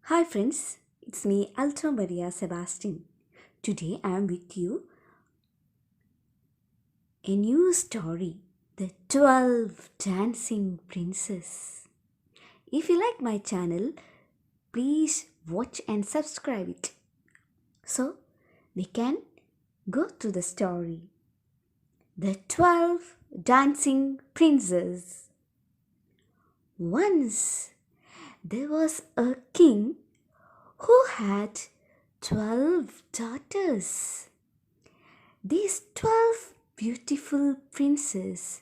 Hi friends, it's me Alto Maria Sebastian. Today I am with you a new story, The 12 Dancing Princes. If you like my channel, please watch and subscribe it. So we can go to the story. The 12 Dancing Princes. Once there was a king who had 12 daughters. These 12 beautiful princes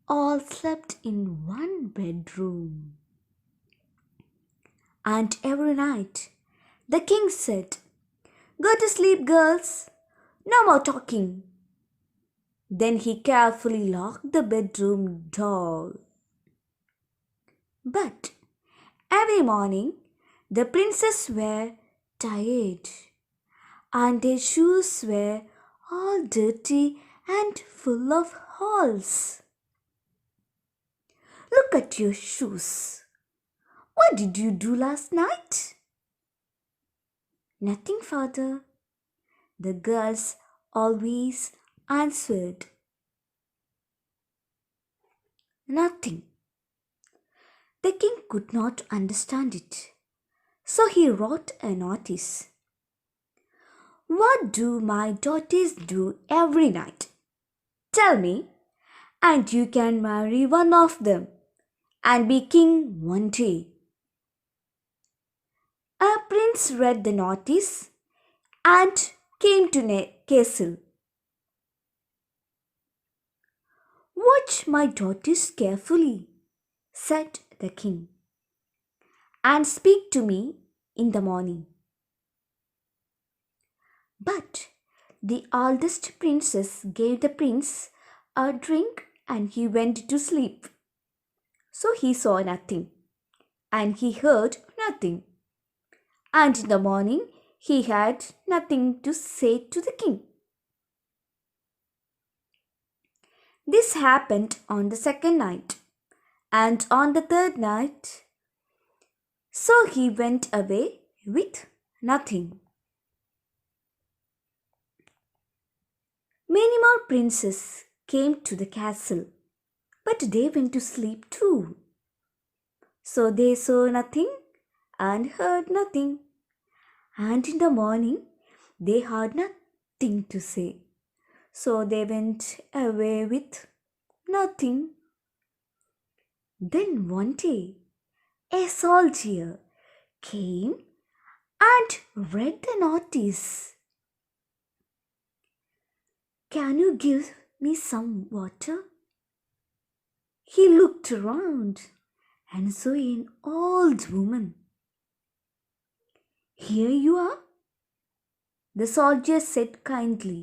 all slept in one bedroom. And every night the king said, "Go to sleep, girls. No more talking." Then he carefully locked the bedroom door. But every morning the princes were tired and their shoes were all dirty and full of holes. "Look at your shoes. What did you do last night?" "Nothing, father," the girls always answered. Nothing. The king could not understand it, so he wrote a notice. "What do my daughters do every night? Tell me, and you can marry one of them and be king one day." A prince read the notice and came to castle. "Watch my daughters carefully," said the king, "and speak to me in the morning." But the oldest princess gave the prince a drink and he went to sleep. So he saw nothing and he heard nothing. And in the morning he had nothing to say to the king. This happened on the second night and on the third night. So he went away with nothing. Many more princes came to the castle, but they went to sleep too. So they saw nothing and heard nothing. And in the morning they had nothing to say. So they went away with nothing. Then one day a soldier came and read the notice. "Can you give me some water?" He looked around and saw an old woman. "Here you are," the soldier said kindly.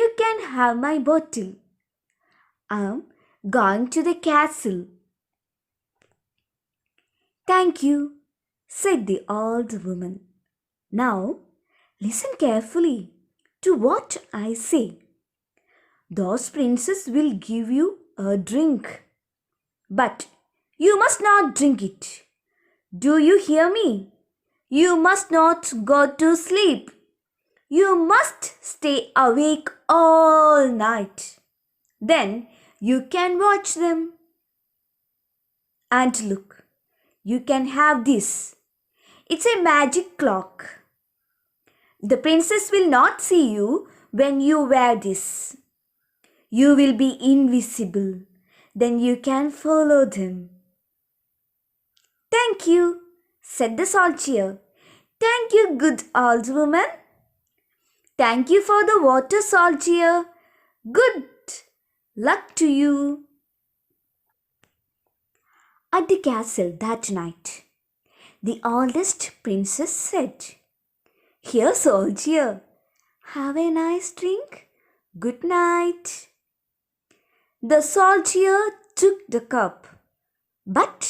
"You can have my bottle. I'm going to the castle." "Thank you," said the old woman. "Now listen carefully to what I say. Those princes will give you a drink, but you must not drink it. Do you hear me? You must not go to sleep. You must stay awake all night. Then you can watch them. And look, you can have this. It's a magic clock. The princess will not see you when you wear this. You will be invisible. Then you can follow them." "Thank you," said the soldier. "Thank you, good old woman." "Thank you for the water, soldier. Good luck to you." At the castle that night, the oldest princess said, "Here, soldier, have a nice drink. Good night." The soldier took the cup, but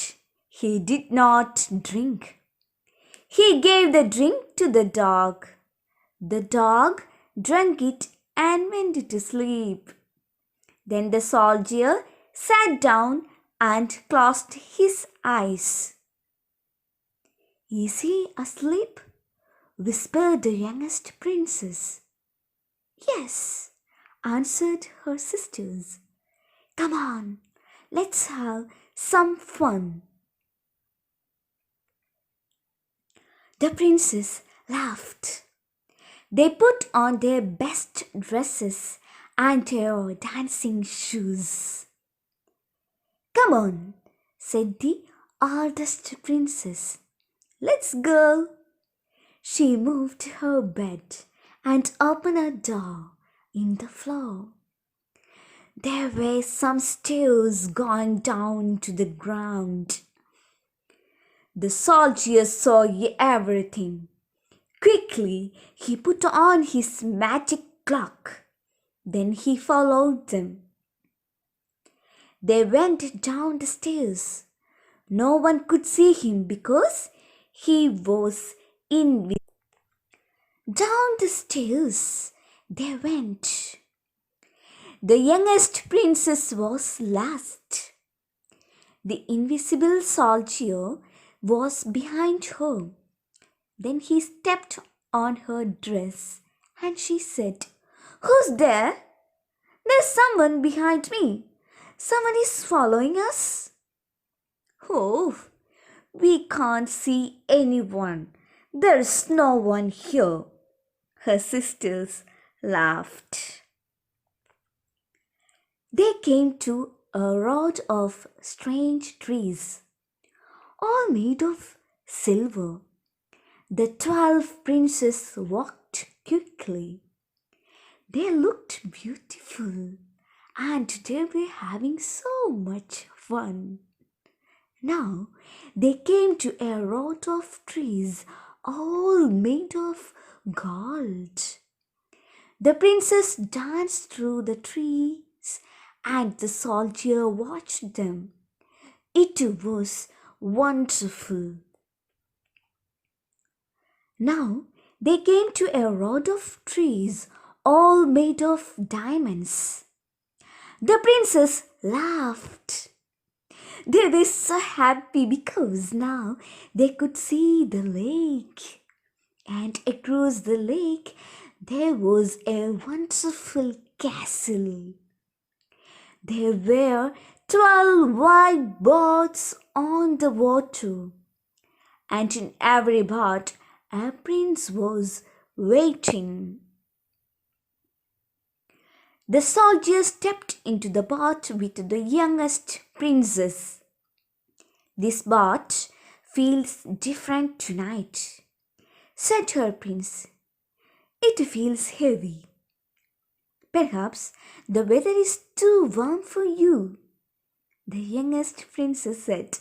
he did not drink. He gave the drink to the dog. The dog drank it and went to sleep. Then the soldier sat down and closed his eyes. "Is he asleep?" whispered the youngest princess. "Yes," answered her sisters. "Come on, let's have some fun." The princess laughed. They put on their best dresses and their dancing shoes. "Come on," said the oldest princess. "Let's go." She moved her bed and opened a door in the floor. There were some stairs going down to the ground. The soldier saw everything. Quickly, he put on his magic cloak. Then he followed them. They went down the stairs. No one could see him because he was invisible. Down the stairs they went. The youngest princess was last. The invisible soldier was behind her. Then he stepped on her dress and she said, "Who's there?" "There's someone behind me. Someone is following us." "Oh, we can't see anyone. There's no one here." Her sisters laughed. They came to a road of strange trees, all made of silver. The 12 princes walked quickly. They looked beautiful and they were having so much fun. Now they came to a road of trees all made of gold. The princess danced through the trees and the soldier watched them. It was wonderful. Now they came to a road of trees all made of diamonds. The princess laughed. They were so happy because now they could see the lake. And across the lake there was a wonderful castle. There were 12 white boats on the water, and in every boat a prince was waiting. The soldier stepped into the boat with the youngest princess. "This boat feels different tonight," said her prince. "It feels heavy." "Perhaps the weather is too warm for you," the youngest princess said.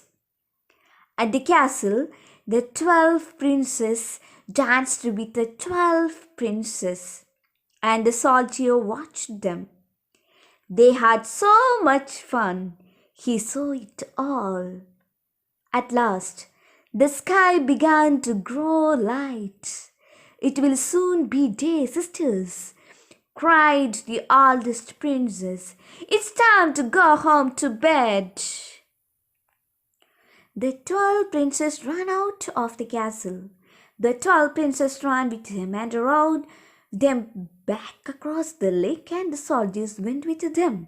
At the castle, the 12 princes danced with the 12 princes, and the soldier watched them. They had so much fun. He saw it all. At last, the sky began to grow light. "It will soon be day, sisters," cried the oldest princess. "It's time to go home to bed." The 12 princes ran out of the castle. The 12 princes ran with them and rowed them back across the lake, and the soldiers went with them.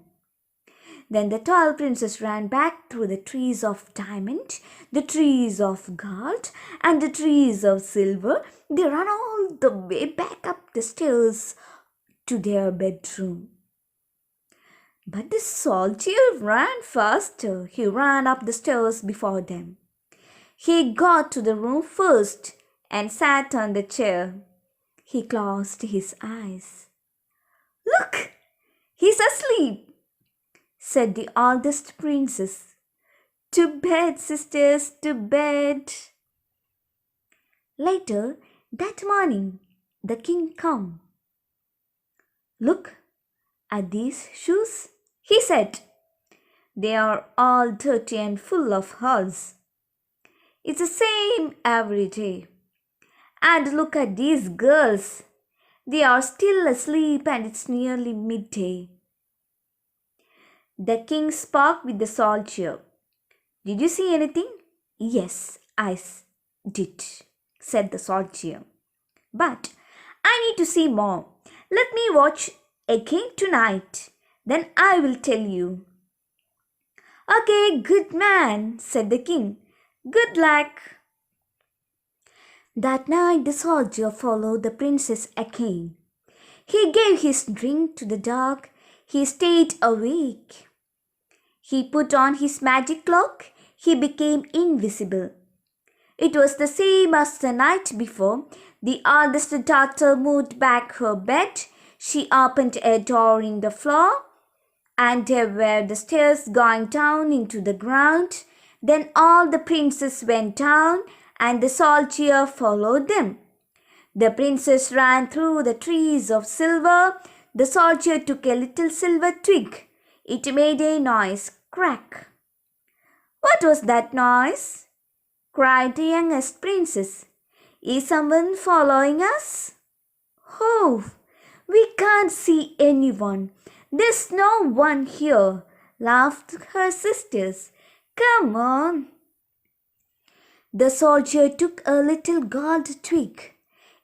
Then the 12 princes ran back through the trees of diamond, the trees of gold, and the trees of silver. They ran all the way back up the stairs to their bedroom. But the soldier ran faster. He ran up the stairs before them. He got to the room first and sat on the chair. He closed his eyes. "Look, he's asleep," said the oldest princess. "To bed, sisters, to bed." Later that morning, the king came. "Look at these shoes," he said. "They are all dirty and full of holes. It's the same every day. And look at these girls. They are still asleep and it's nearly midday." The king spoke with the soldier. "Did you see anything?" "Yes, eyes." did, said the soldier. But I need to see more. Let me watch again tonight. Then I will tell you. Okay, good man, said the king. Good luck. That night the soldier followed the princess again. He gave his drink to the dog. He stayed awake. He put on his magic cloak. He became invisible. It was the same as the night before. The eldest daughter moved back her bed. She opened a door in the floor, and there were the stairs going down into the ground. Then all the princes went down, and the soldier followed them. The princess ran through the trees of silver. The soldier took a little silver twig. It made a noise, crack. What was that noise? Cried the youngest princess. Is someone following us? Oh, we can't see anyone. There's no one here, laughed her sisters. Come on. The soldier took a little gold twig.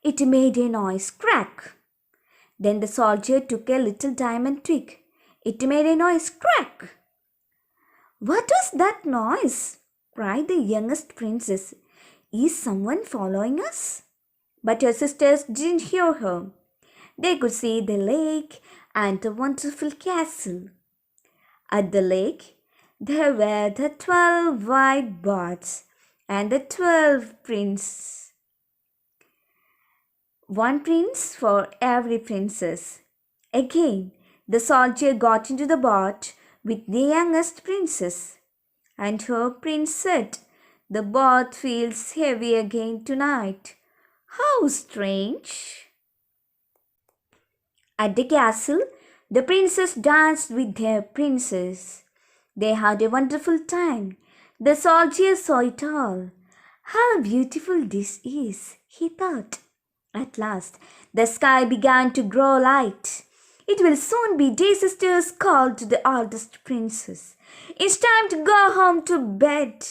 It made a noise, crack. Then the soldier took a little diamond twig. It made a noise, crack. What was that noise? Cried the youngest princess. Is someone following us? But her sisters didn't hear her. They could see the lake and the wonderful castle. At the lake, there were the 12 white birds and the 12 princes. One prince for every princess. Again, the soldier got into the boat with the youngest princess. And her prince said, the boat feels heavy again tonight. How strange! At the castle, the princess danced with their princess. They had a wonderful time. The soldier saw it all. How beautiful this is, he thought. At last, the sky began to grow light. It will soon be day, sisters, called to the eldest princess. It's time to go home to bed.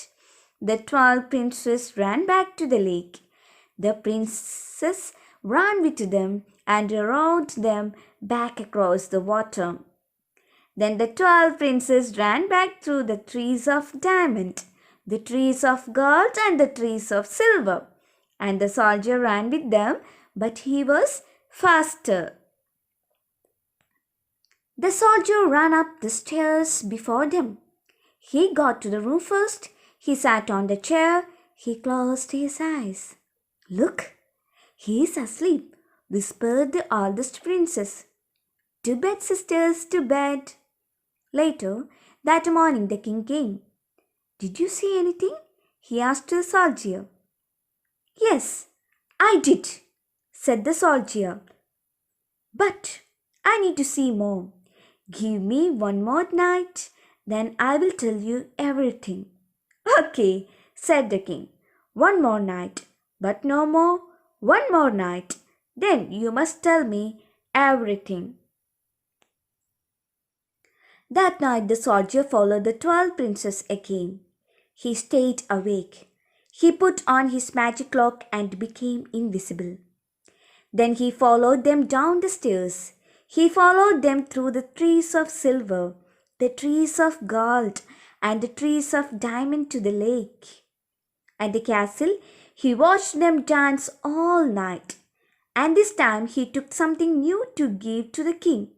The 12 princes ran back to the lake. The princess ran with them and rowed them back across the water. Then the 12 princes ran back through the trees of diamond, the trees of gold and the trees of silver. And the soldier ran with them, but he was faster. The soldier ran up the stairs before them. He got to the room first. He sat on the chair. He closed his eyes. Look, he is asleep, whispered the oldest princess. To bed, sisters, to bed. Later, that morning the king came. Did you see anything? He asked the soldier. Yes, I did, said the soldier. But I need to see more. Give me one more night, then I will tell you everything. Okay, said the king. One more night, but no more. One more night, then you must tell me everything. That night the soldier followed the 12 princes again. He stayed awake. He put on his magic cloak and became invisible. Then he followed them down the stairs. He followed them through the trees of silver, the trees of gold, and the trees of diamond to the lake. At the castle, he watched them dance all night. And this time he took something new to give to the king.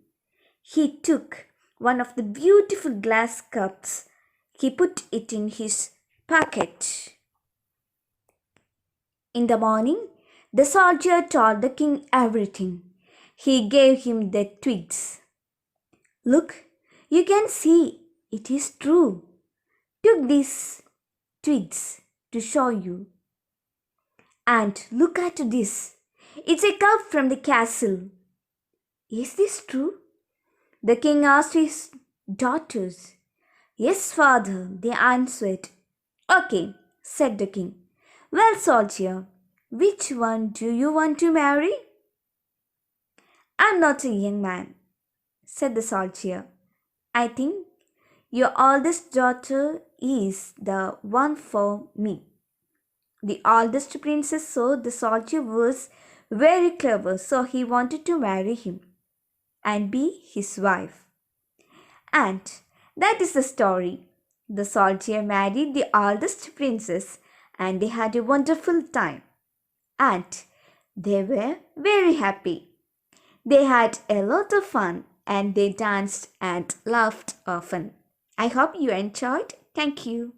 He took one of the beautiful glass cups. He put it in his pocket. In the morning, the soldier told the king everything. He gave him the twigs. Look, you can see it is true. Took these twigs to show you. And look at this. It's a cup from the castle. Is this true? The king asked his daughters. Yes, father, they answered. Okay, said the king. Well, soldier, which one do you want to marry? I'm not a young man, said the soldier. I think your oldest daughter is the one for me. The oldest princess saw the soldier was very clever, so he wanted to marry him and be his wife. And that is the story. The soldier married the oldest princess and they had a wonderful time. And they were very happy. They had a lot of fun and they danced and laughed often. I hope you enjoyed. Thank you.